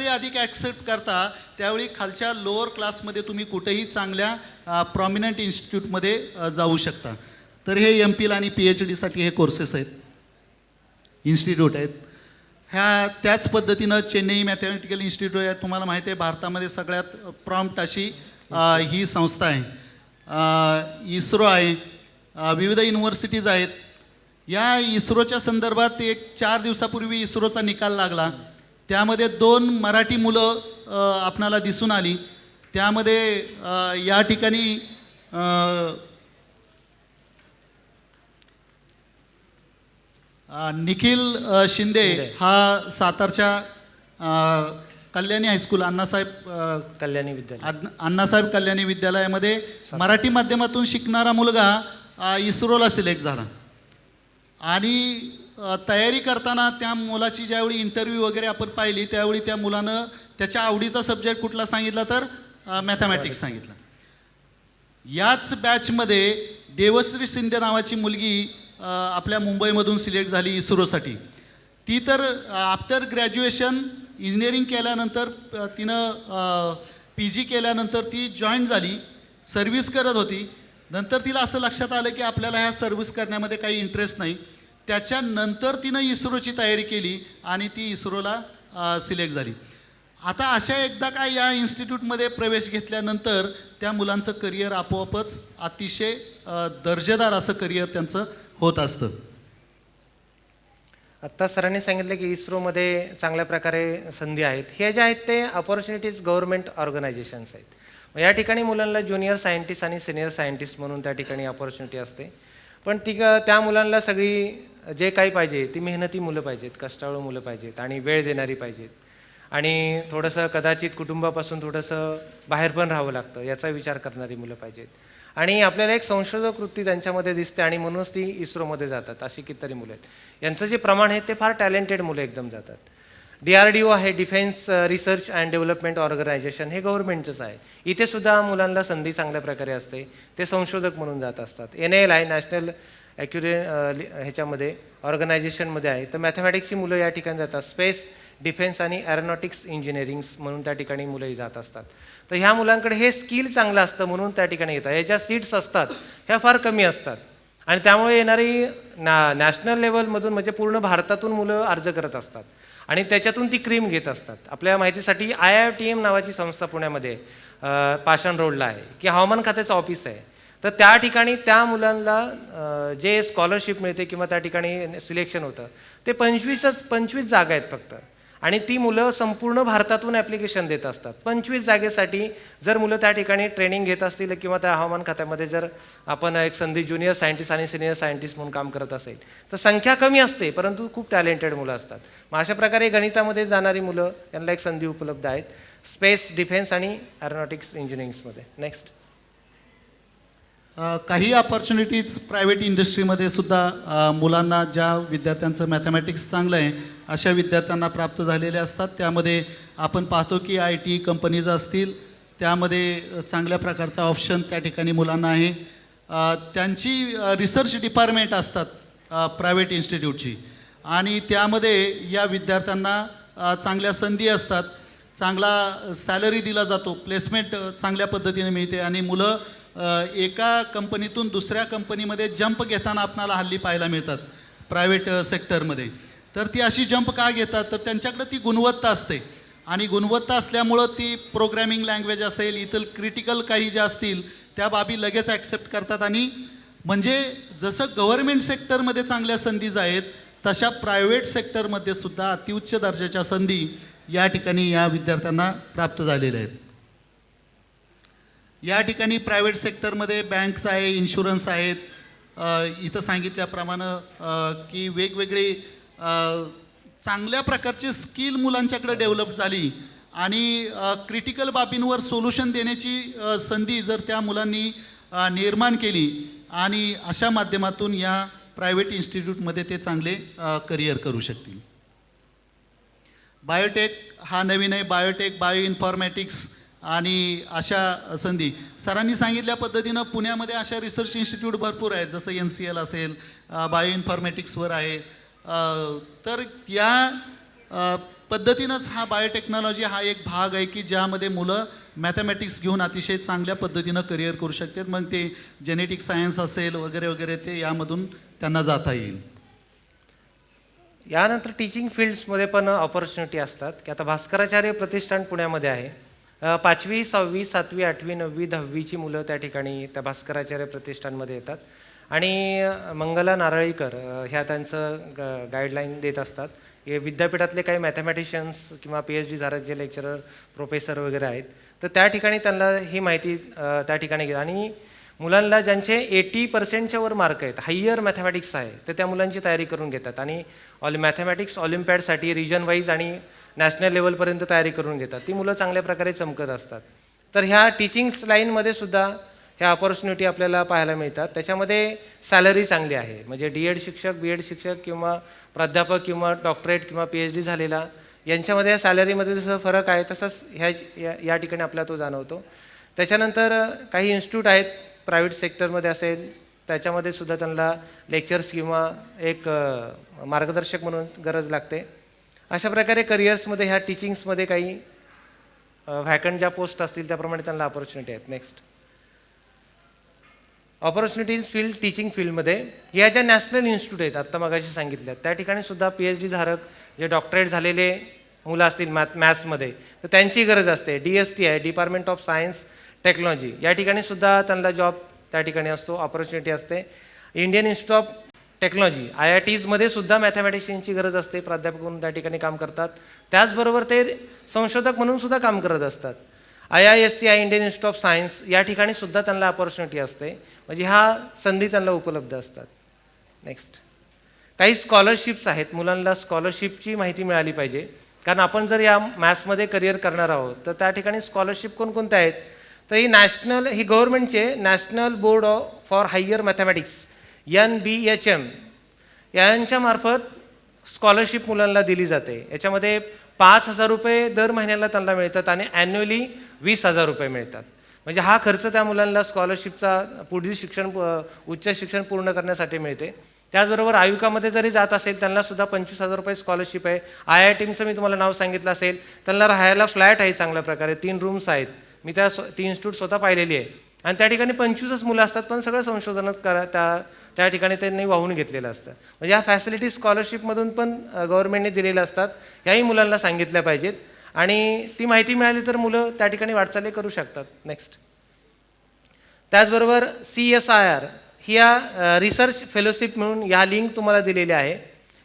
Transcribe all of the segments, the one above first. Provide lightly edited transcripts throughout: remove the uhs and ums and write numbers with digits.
पातळी अधिक ॲक्सेप्ट करता त्यावेळी खालच्या लोअर क्लासमध्ये तुम्ही कुठेही चांगल्या प्रॉमिनंट इन्स्टिट्यूटमध्ये जाऊ शकता. तर हे MPhil आणि PhDसाठी हे कोर्सेस आहेत, इन्स्टिट्यूट आहेत. त्याच पद्धतीनं चेन्नई मॅथमॅटिकल इन्स्टिट्यूट आहे. तुम्हाला माहिती आहे भारतामध्ये सगळ्यात प्रॉम्प्ट अशी ही संस्था आहे. इस्रो आहे, विविध युनिव्हर्सिटीज आहेत. या इस्रोच्या संदर्भात एक 4 दिवसापूर्वी इस्रोचा निकाल लागला. त्यामध्ये 2 मराठी मुलं आपणाला दिसून आली. त्यामध्ये या ठिकाणी निखिल शिंदे हा सातारच्या कल्याणी हायस्कूल अण्णासाहेब कल्याणी विद्यालयामध्ये मराठी माध्यमातून शिकणारा मुलगा इस्रोला सिलेक्ट झाला. आणि तयारी करताना त्या मुलाची ज्यावेळी इंटरव्ह्यू वगैरे आपण पाहिली त्यावेळी त्या मुलानं त्याच्या आवडीचा सब्जेक्ट कुठला सांगितला तर मॅथमॅटिक्स सांगितला. याच बॅचमध्ये देवश्री शिंदे नावाची मुलगी आपल्या मुंबईमधून सिलेक्ट झाली इस्रोसाठी. ती तर आफ्टर ग्रॅज्युएशन इंजिनिअरिंग केल्यानंतर तिनं PG केल्यानंतर ती जॉईन झाली, सर्व्हिस करत होती. नंतर तिला असं लक्षात आलं की आपल्याला ह्या सर्व्हिस करण्यामध्ये काही इंटरेस्ट नाही. त्याच्यानंतर तिनं इस्रोची तयारी केली आणि ती इस्रोला सिलेक्ट झाली. आता अशा एकदा काय या इन्स्टिट्यूटमध्ये प्रवेश घेतल्यानंतर त्या मुलांचं करिअर आपोआपच अतिशय दर्जेदार असं करिअर त्यांचं होत असतं. आत्ता सरांनी सांगितलं की इस्रोमध्ये चांगल्या प्रकारे संधी आहेत. हे जे आहेत ते अपॉर्च्युनिटीज गव्हर्नमेंट ऑर्गनायझेशन्स आहेत. या ठिकाणी मुलांना ज्युनियर सायंटिस्ट आणि सिनियर सायंटिस्ट म्हणून त्या ठिकाणी अपॉर्च्युनिटी असते. पण त्या मुलांना सगळी जे काही पाहिजे ती मेहनती मुलं पाहिजेत, कष्टाळू मुलं पाहिजेत आणि वेळ देणारी पाहिजेत. आणि थोडंसं कदाचित कुटुंबापासून थोडंसं बाहेर पण राहावं लागतं याचा विचार करणारी मुलं पाहिजेत. आणि आपल्याला एक संशोधक वृत्ती त्यांच्यामध्ये दिसते आणि म्हणूनच ती इस्रोमध्ये जातात. अशी कितीतरी मुलं आहेत. यांचं जे प्रमाण आहे ते फार टॅलेंटेड मुलं एकदम जातात. DRDO आहे, defence research and development organisation, हे गव्हर्नमेंटचंच आहे. इथे सुद्धा मुलांना संधी चांगल्या प्रकारे असते. ते संशोधक म्हणून जात असतात. NIL आहे, नॅशनल ह्याच्यामध्ये ऑर्गनायझेशनमध्ये आहे. तर मॅथमॅटिक्सची मुलं या ठिकाणी जातात. स्पेस डिफेन्स आणि एरोनॉटिक्स इंजिनिअरिंग्स म्हणून त्या ठिकाणी मुलंही जात असतात. तर ह्या मुलांकडे हे स्किल चांगलं असतं म्हणून त्या ठिकाणी येतात. ह्या ज्या सीट्स असतात ह्या फार कमी असतात आणि त्यामुळे येणारी नॅशनल लेवलमधून म्हणजे पूर्ण भारतातून मुलं अर्ज करत असतात आणि त्याच्यातून ती क्रीम घेत असतात. आपल्या माहितीसाठी IITM नावाची संस्था पुण्यामध्ये पाषाण रोडला आहे की हवामान खात्याचं ऑफिस आहे. तर त्या ठिकाणी त्या मुलांना जे स्कॉलरशिप मिळते किंवा त्या ठिकाणी सिलेक्शन होतं ते 25 जागा आहेत फक्त. आणि ती मुलं संपूर्ण भारतातून ॲप्लिकेशन देत असतात. 25 जागेसाठी जर मुलं त्या ठिकाणी ट्रेनिंग घेत असतील किंवा त्या हवामान खात्यामध्ये जर आपण एक संधी ज्युनियर सायंटिस्ट आणि सिनियर सायंटिस्ट म्हणून काम करत असेल तर संख्या कमी असते परंतु खूप टॅलेंटेड मुलं असतात. मग अशा प्रकारे गणितामध्ये जाणारी मुलं यांना एक संधी उपलब्ध आहेत स्पेस डिफेन्स आणि एरोनॉटिक्स इंजिनिअरिंग्समध्ये. नेक्स्ट, काही अपॉर्च्युनिटीज प्रायव्हेट इंडस्ट्रीमध्ये सुद्धा मुलांना ज्या विद्यार्थ्यांचं मॅथमॅटिक्स चांगलं आहे अशा विद्यार्थ्यांना प्राप्त झालेले असतात. त्यामध्ये आपण पाहतो की IT कंपनीज असतील त्यामध्ये चांगल्या प्रकारचा ऑप्शन त्या ठिकाणी मुलांना आहे. त्यांची रिसर्च डिपार्टमेंट असतात प्रायव्हेट इन्स्टिट्यूटची आणि त्यामध्ये या विद्यार्थ्यांना चांगल्या संधी असतात. चांगला सॅलरी दिला जातो, प्लेसमेंट चांगल्या पद्धतीने मिळते आणि मुलं एका कंपनीतून दुसऱ्या कंपनीमध्ये जंप घेताना आपणाला हल्ली पाहायला मिळतात प्रायव्हेट सेक्टरमध्ये. तर ती अशी जंप का घेतात तर त्यांच्याकडे ती गुणवत्ता असते आणि गुणवत्ता असल्यामुळं ती प्रोग्रॅमिंग लँग्वेज असेल इतर क्रिटिकल काही ज्या असतील त्या बाबी लगेच ॲक्सेप्ट करतात. आणि म्हणजे जसं गव्हर्नमेंट सेक्टरमध्ये चांगल्या संधीज आहेत तशा प्रायव्हेट सेक्टरमध्ये सुद्धा अतिउच्च दर्जाच्या संधी या ठिकाणी या विद्यार्थ्यांना प्राप्त झालेल्या आहेत. या ठिकाणी प्रायव्हेट सेक्टरमध्ये बँक्स आहे, इन्शुरन्स आहेत. इथं सांगितल्याप्रमाणे की वेगवेगळी चांगल्या प्रकारची स्किल मुलांच्याकडे डेव्हलप झाली आणि क्रिटिकल बाबींवर सोल्युशन देण्याची संधी जर त्या मुलांनी निर्माण केली आणि अशा माध्यमातून या प्रायव्हेट इन्स्टिट्यूटमध्ये ते चांगले करिअर करू शकतील. बायोटेक हा नवीन आहे, बायोटेक, बायो इन्फॉर्मॅटिक्स आणि अशा संधी. सरांनी सांगितल्या पद्धतीनं पुण्यामध्ये अशा रिसर्च इन्स्टिट्यूट भरपूर आहेत जसं NCL असेल, बायो इन्फॉर्मॅटिक्सवर आहे. तर या पद्धतीनंच हा बायोटेक्नॉलॉजी हा एक भाग आहे की ज्यामध्ये मुलं मॅथमॅटिक्स घेऊन अतिशय चांगल्या पद्धतीनं करिअर करू शकतात. मग ते जेनेटिक सायन्स असेल वगैरे वगैरे ते यामधून त्यांना जाता येईल. यानंतर टीचिंग फील्ड्समध्ये पण ऑपॉर्च्युनिटी असतात की आता भास्कराचार्य प्रतिष्ठान पुण्यामध्ये आहे. 5वी 6वी 7वी 8वी 9वी 10वीची मुलं त्या ठिकाणी त्या भास्कराचार्य प्रतिष्ठानमध्ये येतात आणि मंगला नारळीकर ह्या त्यांचं गाईडलाईन देत असतात. हे विद्यापीठातले काही मॅथमॅटिशियन्स किंवा PhD झालेले जे लेक्चरर प्रोफेसर वगैरे आहेत तर त्या ठिकाणी त्यांना ही माहिती त्या ठिकाणी घेतात आणि मुलांना ज्यांचे 80% वर मार्क आहेत, हायर मॅथमॅटिक्स आहे, तर त्या मुलांची तयारी करून घेतात आणि मॅथमॅटिक्स ऑलिम्पॅडसाठी रिजन वाईज आणि नॅशनल लेवलपर्यंत तयारी करून घेतात. ती मुलं चांगल्या प्रकारे चमकत असतात. तर ह्या टीचिंग लाईनमध्ये सुद्धा ह्या ऑपॉर्च्युनिटी आपल्याला पाहायला मिळतात. त्याच्यामध्ये सॅलरी चांगली आहे. म्हणजे D.Ed शिक्षक, B.Ed शिक्षक किंवा प्राध्यापक किंवा डॉक्टरेट किंवा PhD झालेला यांच्यामध्ये सॅलरीमध्ये जसं फरक आहे तसंच या ठिकाणी आपल्याला तो जाणवतो. त्याच्यानंतर काही इन्स्टिट्यूट आहेत प्रायव्हेट सेक्टरमध्ये असेल त्याच्यामध्ये सुद्धा त्यांना लेक्चर्स किंवा एक मार्गदर्शक म्हणून गरज लागते. अशा प्रकारे करिअर्समध्ये ह्या टीचिंग्समध्ये काही व्हॅकंट ज्या पोस्ट असतील त्याप्रमाणे त्यांना ऑपॉर्च्युनिटी आहेत. नेक्स्ट ऑपॉर्च्युनिटीज फील्ड टीचिंग फील्डमध्ये ह्या ज्या नॅशनल इन्स्टिट्यूट आहेत आत्ता मगाशी सांगितल्या त्या ठिकाणी सुद्धा PhD धारक जे डॉक्टरेट झालेले मुलं असतील मॅथ्समध्ये तर त्यांची गरज असते. DST आहे, डिपार्टमेंट ऑफ सायन्स टेक्नॉलॉजी, या ठिकाणी सुद्धा त्यांना जॉब त्या ठिकाणी असतो, ऑपॉर्च्युनिटी असते. इंडियन इन्स्टिट्यूट ऑफ टेक्नॉलॉजी IITsमध्ये सुद्धा मॅथमॅटिशियनची गरज असते, प्राध्यापक म्हणून त्या ठिकाणी काम करतात. त्याचबरोबर ते संशोधक म्हणून सुद्धा काम करत असतात. IISc Indian institute of science या ठिकाणी सुद्धा त्यांना ऑपॉर्च्युनिटी असते. म्हणजे ह्या संधी त्यांना उपलब्ध असतात. नेक्स्ट काही स्कॉलरशिप्स आहेत. मुलांना स्कॉलरशिपची माहिती मिळाली पाहिजे कारण आपण जर या मॅथ्समध्ये करिअर करणार आहोत तर त्या ठिकाणी स्कॉलरशिप कोणकोणत्या आहेत तर ही गव्हर्नमेंटचे national board for higher mathematics NBHM यांच्या मार्फत स्कॉलरशिप मुलांना दिली जाते. याच्यामध्ये 5,000 रुपये दर महिन्याला त्यांना मिळतात आणि ॲन्युअली 20,000 रुपये मिळतात. म्हणजे हा खर्च त्या मुलांना स्कॉलरशिपचा पुढील उच्च शिक्षण पूर्ण करण्यासाठी मिळते. त्याचबरोबर आयुकामध्ये जरी जात असेल त्यांना सुद्धा 25,000 रुपये स्कॉलरशिप आहे. IITचं मी तुम्हाला नाव सांगितलं असेल. त्यांना राहायला फ्लॅट आहे चांगल्या प्रकारे, 3 रूम्स आहेत. मी ती इन्स्टिट्यूट स्वतः पाहिलेली आहे आणि त्या ठिकाणी 25च मुलं असतात पण सगळं संशोधनात त्या ठिकाणी त्यांनी वाहून घेतलेलं असतं. म्हणजे या फॅसिलिटी स्कॉलरशिपमधून पण गव्हर्नमेंटने दिलेल्या असतात. ह्याही मुलांना सांगितल्या पाहिजेत आणि ती माहिती मिळाली तर मुलं त्या ठिकाणी वाटचाली करू शकतात. नेक्स्ट त्याचबरोबर CSIR ही या रिसर्च फेलोशिप म्हणून ह्या लिंक तुम्हाला दिलेली आहे.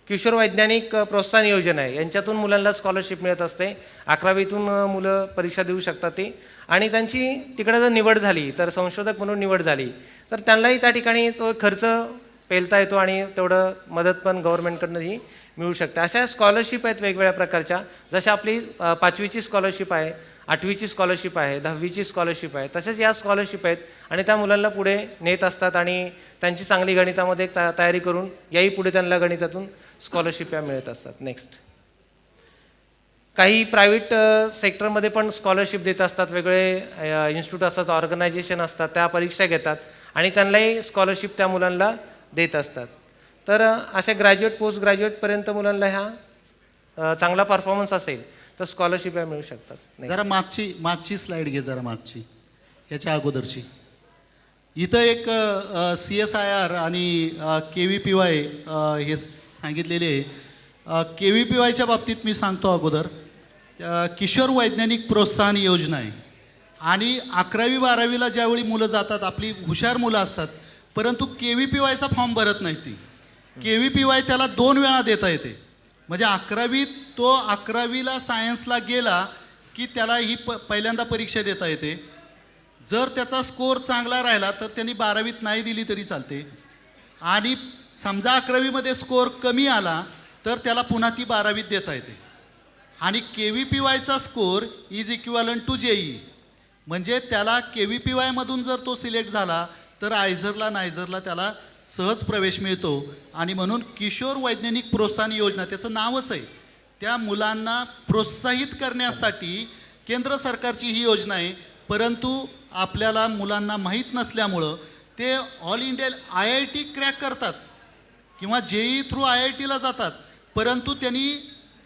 किशोर वैज्ञानिक प्रोत्साहन योजना आहे, यांच्यातून मुलांना स्कॉलरशिप मिळत असते. 11वीतून मुलं परीक्षा देऊ शकतात ती आणि त्यांची तिकडे जर निवड झाली तर संशोधक म्हणून निवड झाली तर त्यांनाही त्या ठिकाणी तो खर्च पेलता येतो आणि तेवढं मदत पण गव्हर्नमेंटकडूनही मिळू शकते. अशा स्कॉलरशिप आहेत वेगवेगळ्या प्रकारच्या. जशा आपली 5वीची स्कॉलरशिप आहे, 8वीची स्कॉलरशिप आहे, 10वीची स्कॉलरशिप आहे, तसेच या स्कॉलरशिप आहेत आणि त्या मुलांना पुढे नेत असतात आणि त्यांची चांगली गणितामध्ये तयारी करून याही पुढे त्यांना गणितातून स्कॉलरशिप या मिळत असतात. नेक्स्ट काही प्रायव्हेट सेक्टरमध्ये पण स्कॉलरशिप देत असतात. वेगळे इन्स्टिट्यूट असतात, ऑर्गनायझेशन असतात, त्या परीक्षा घेतात आणि त्यांनाही स्कॉलरशिप त्या मुलांना देत असतात. तर अशा ग्रॅज्युएट पोस्ट ग्रॅज्युएटपर्यंत मुलांना ह्या चांगला परफॉर्मन्स असेल तर स्कॉलरशिप या मिळू शकतात. जरा मागची स्लाईड घे, जरा मागची, याच्या अगोदरची. इथं एक CSIR आणि KVPY हे सांगितलेले आहे. KVPYच्या बाबतीत मी सांगतो अगोदर. किशोर वैज्ञानिक प्रोत्साहन योजना आहे आणि 11वी 12वीला ज्यावेळी मुलं जातात आपली हुशार मुलं असतात परंतु KVPYचा फॉर्म भरत नाही. ती KVPY त्याला 2 वेळा देता येते. म्हणजे 11वीत तो 11वीला सायन्सला गेला की त्याला ही पहिल्यांदा परीक्षा देता येते. जर त्याचा स्कोअर चांगला राहिला तर त्यांनी 12वीत नाही दिली तरी चालते आणि समजा 11वीमध्ये स्कोअर कमी आला तर त्याला पुन्हा ती 12वीत देता येते. आणि KVPYचा score is equivalent to JEE. म्हणजे त्याला KVPYमधून जर तो सिलेक्ट झाला तर नायझरला त्याला सहज प्रवेश मिळतो. आणि म्हणून किशोर वैज्ञानिक प्रोत्साहन योजना त्याचं नावच आहे. त्या मुलांना प्रोत्साहित करण्यासाठी केंद्र सरकारची ही योजना आहे. परंतु आपल्याला मुलांना माहीत नसल्यामुळं ते ऑल इंडिया IIT क्रॅक करतात किंवा JEE थ्रू IITला जातात परंतु त्यांनी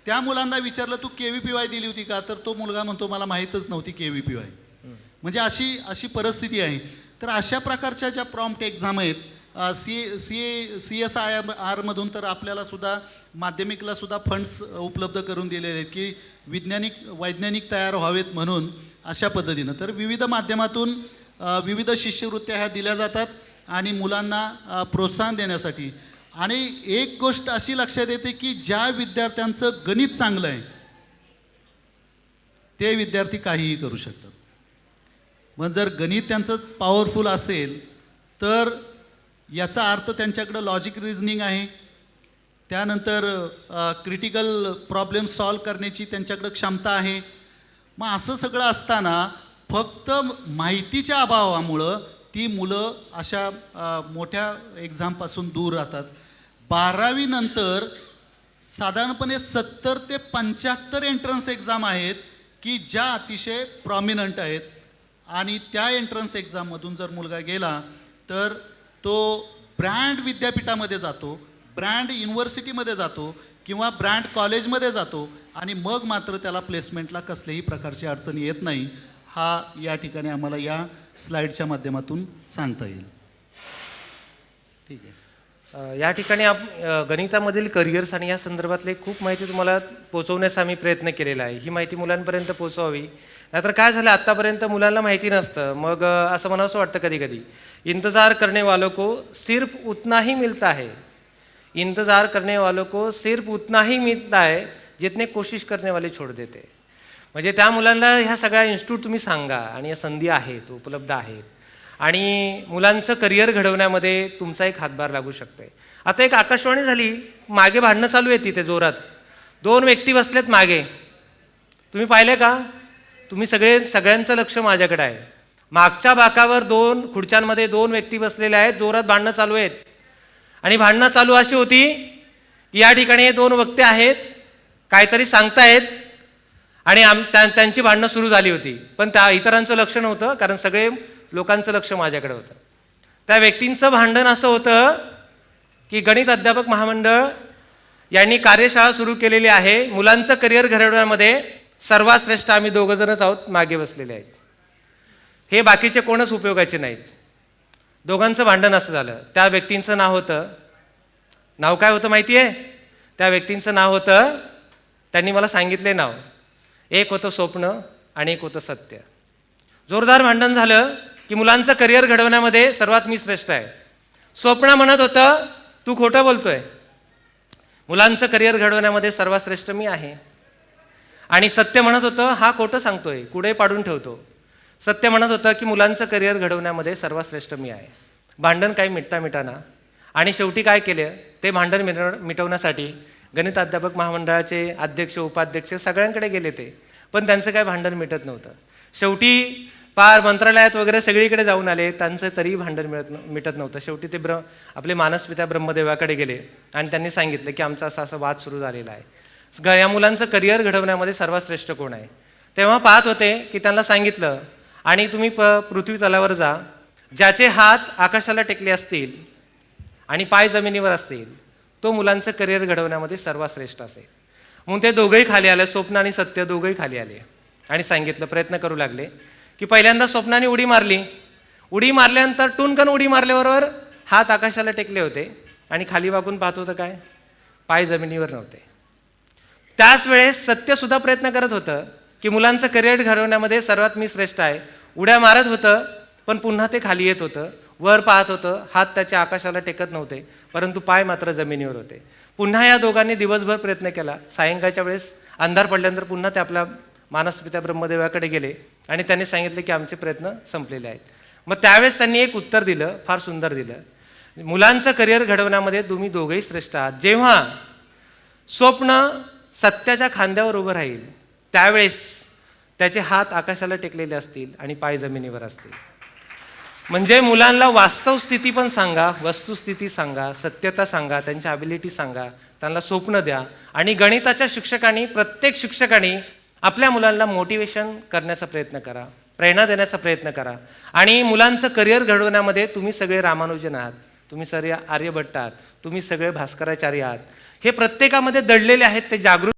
त्या मुलांना विचारलं तू KVPY दिली होती का, तर तो मुलगा म्हणतो मला माहीतच नव्हती KVPY. म्हणजे अशी परिस्थिती आहे. तर अशा प्रकारच्या ज्या प्रॉम्प्ट एक्झाम आहेत, CSIR मधून तर आपल्याला सुद्धा माध्यमिकला सुद्धा फंड्स उपलब्ध करून दिलेले आहेत की वैज्ञानिक तयार व्हावेत म्हणून अशा पद्धतीनं. तर विविध माध्यमातून विविध शिष्यवृत्त्या ह्या दिल्या जातात आणि मुलांना प्रोत्साहन देण्यासाठी. आणि एक गोष्ट अशी लक्षात येते की ज्या विद्यार्थ्यांचं गणित चांगलं आहे ते विद्यार्थी काहीही करू शकतात. मग जर गणित त्यांचं पॉवरफुल असेल तर याचा अर्थ त्यांच्याकडं लॉजिक रिझनिंग आहे, त्यानंतर क्रिटिकल प्रॉब्लेम सॉल्व करण्याची त्यांच्याकडं क्षमता आहे. मग असं सगळं असताना फक्त माहितीच्या अभावामुळं ती मुलं अशा मोठ्या एक्झामपासून दूर राहतात. 12वी नंतर साधारणपणे 70 ते 75 एंट्रन्स एक्झाम आहेत की ज्या अतिशय प्रॉमिनंट आहेत. आणि त्या एंट्रन्स एक्झाममधून जर मुलगा गेला तर तो ब्रँड विद्यापीठामध्ये जातो, ब्रँड युनिव्हर्सिटीमध्ये जातो किंवा ब्रँड कॉलेजमध्ये जातो आणि मग मात्र त्याला प्लेसमेंटला कसल्याही प्रकारची अडचणी येत नाही. हा या ठिकाणी आम्हाला या स्लाईडच्या माध्यमातून सांगता येईल. ठीक आहे. या ठिकाणी गणितामधील करिअर्स आणि या संदर्भातली खूप माहिती तुम्हाला पोहोचवण्याचा आम्ही प्रयत्न केलेला आहे. ही माहिती मुलांपर्यंत पोहोचवावी. नाहीतर काय झालं, आत्तापर्यंत मुलांना माहिती नसतं. मग असं म्हणावंसं वाटतं कधी कधी, इंतजार करने वालों को सिर्फ उतना ही मिलता है, इंतजार करने वालों को सिर्फ उतना ही मिलता है जितने कोशिश करने वाले छोड़ देते. म्हणजे त्या मुलांना ह्या सगळ्या इन्स्टिट्यूट तुम्ही सांगा आणि या संधी आहेत, उपलब्ध आहेत आणि मुलांचं करिअर घडवण्यामध्ये तुमचा एक हातभार लागू शकते. आता एक आकाशवाणी झाली, मागे भांडणं चालू आहे तिथे जोरात, 2 व्यक्ती बसलेत मागे. तुम्ही पाहिले का? तुम्ही सगळ्यांचं लक्ष माझ्याकडे आहे. मागच्या बाकावर 2 खुर्च्यांमध्ये 2 व्यक्ती बसलेले आहेत, जोरात भांडणं चालू आहेत. आणि भांडणं चालू अशी होती की या ठिकाणी हे 2 वक्ते आहेत, काहीतरी सांगतायत आणि त्यांची भांडणं सुरू झाली होती. पण त्या इतरांचं लक्ष नव्हतं, कारण सगळे लोकांचं लक्ष माझ्याकडे होतं. त्या व्यक्तींचं भांडण असं होतं की गणित अध्यापक महामंडळ यांनी कार्यशाळा सुरू केलेली आहे, मुलांचं करिअर घडवण्यामध्ये सर्वात श्रेष्ठ आम्ही 2 जणच आहोत, मागे बसलेले आहेत, हे बाकीचे कोणच उपयोगाचे नाहीत. दोघांचं भांडण असं झालं. त्या व्यक्तींचं नाव काय होतं माहिती आहे? त्या व्यक्तींचं नाव होतं, त्यांनी मला सांगितले नाव, एक होतं स्वप्न आणि एक होतं सत्य. जोरदार भांडण झालं की मुलांचं करिअर घडवण्यामध्ये सर्वात मी श्रेष्ठ आहे. स्वप्न म्हणत होतं तू खोटं बोलतोय, मुलांचं करिअर घडवण्यामध्ये सर्वात श्रेष्ठ मी आहे. आणि सत्य म्हणत होतं हा खोटं सांगतोय, कुठे पाडून ठेवतो. सत्य म्हणत होतं की मुलांचं करिअर घडवण्यामध्ये सर्वात श्रेष्ठ मी आहे. भांडण काही मिटाना आणि शेवटी काय केलं, ते भांडण मिटवण्यासाठी गणित अध्यापक महामंडळाचे अध्यक्ष उपाध्यक्ष सगळ्यांकडे गेले ते, पण त्यांचं काय भांडण मिटत नव्हतं. शेवटी पार मंत्रालयात वगैरे सगळीकडे जाऊन आले, त्यांचं तरी भांडण मिटत नव्हतं. शेवटी ते आपले मानसपिता ब्रह्मदेवाकडे गेले आणि त्यांनी सांगितलं की आमचा असा वाद सुरू झालेला आहे, या मुलांचं करिअर घडवण्यामध्ये सर्वात श्रेष्ठ कोण आहे. तेव्हा पाहत होते की त्यांना सांगितलं आणि तुम्ही पृथ्वी तलावर जा, ज्याचे हात आकाशाला टेकले असतील आणि पाय जमिनीवर असतील तो मुलांचं करिअर घडवण्यामध्ये सर्वात श्रेष्ठ असेल. म्हणून ते दोघंही खाली आले, स्वप्न आणि सत्य दोघंही खाली आले आणि सांगितलं, प्रयत्न करू लागले की पहिल्यांदा स्वप्नाने उडी मारली, उडी मारल्यानंतर टुनकन उडी मारल्याबरोबर हात आकाशाला टेकले होते आणि खाली वाकून पाहत होतं काय, पाय जमिनीवर नव्हते. त्याच वेळेस सत्य सुद्धा प्रयत्न करत होतं की मुलांचं करिअर घडवण्यामध्ये सर्वात मी श्रेष्ठ आहे. उड्या मारत होतं पण पुन्हा ते खाली येत होतं, वर पाहत होतं, हात त्याच्या आकाशाला टेकत नव्हते, परंतु पाय मात्र जमिनीवर होते. पुन्हा या दोघांनी दिवसभर प्रयत्न केला. सायंकाळच्या वेळेस अंधार पडल्यानंतर पुन्हा ते आपल्या मानसपिता ब्रह्मदेवाकडे गेले आणि त्यांनी सांगितले की आमचे प्रयत्न संपलेले आहेत. मग त्यावेळेस त्यांनी एक उत्तर दिलं, फार सुंदर दिलं, मुलांचं करिअर घडवण्यामध्ये तुम्ही दोघेही श्रेष्ठ आहात. जेव्हा स्वप्न सत्याच्या खांद्यावर उभं राहील त्यावेळेस त्याचे हात आकाशाला टेकलेले असतील आणि पाय जमिनीवर असतील. म्हणजे मुलांना वास्तव स्थिती पण सांगा, वस्तुस्थिती सांगा, सत्यता सांगा, त्यांच्या ॲबिलिटी सांगा, त्यांना स्वप्न द्या. आणि गणिताच्या शिक्षकांनी, प्रत्येक शिक्षकांनी आपल्या मुलांना मोटिवेशन करण्याचा प्रयत्न करा, प्रेरणा देण्याचा प्रयत्न करा. आणि मुलांचं करिअर घडवण्यामध्ये तुम्ही सगळे रामानुजन आहात, तुम्ही सगळे आर्यभट्ट आहात, तुम्ही सगळे भास्कराचार्य आहात, हे प्रत्येकामध्ये दडलेले आहेत, ते जागृत